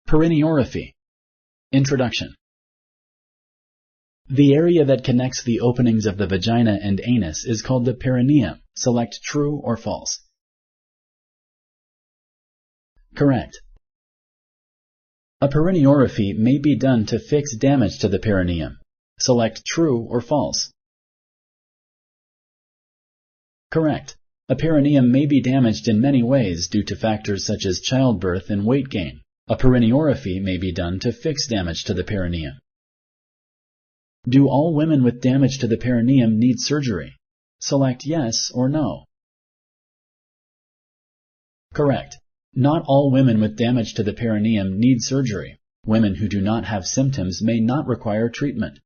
Perineorrhaphy. Introduction. The area that connects the openings of the vagina and anus is called the perineum. Select true or false. Correct. A perineorrhaphy may be done to fix damage to the perineum. Select true or false. Correct. A perineum may be damaged in many ways due to factors such as childbirth and weight gain. A perineorrhaphy may be done to fix damage to the perineum. Do all women with damage to the perineum need surgery? Select yes or no. Correct. Not all women with damage to the perineum need surgery. Women who do not have symptoms may not require treatment.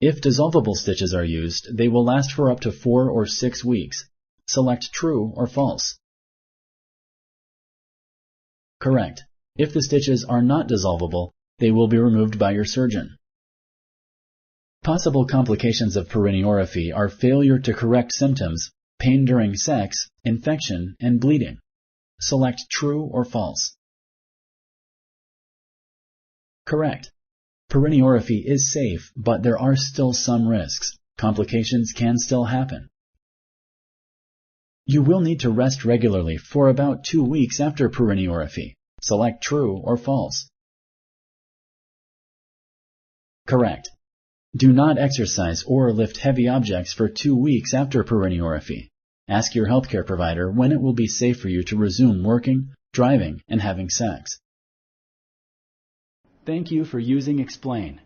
If dissolvable stitches are used, they will last for up to 4 or 6 weeks. Select true or false. Correct. If the stitches are not dissolvable, they will be removed by your surgeon. Possible complications of perineorrhaphy are failure to correct symptoms, pain during sex, infection, and bleeding. Select true or false. Correct. Perineorrhaphy is safe, but there are still some risks. Complications can still happen. You will need to rest regularly for about 2 weeks after perineorrhaphy. Select true or false. Correct. Do not exercise or lift heavy objects for 2 weeks after perineorrhaphy. Ask your healthcare provider when it will be safe for you to resume working, driving, and having sex. Thank you for using Explain.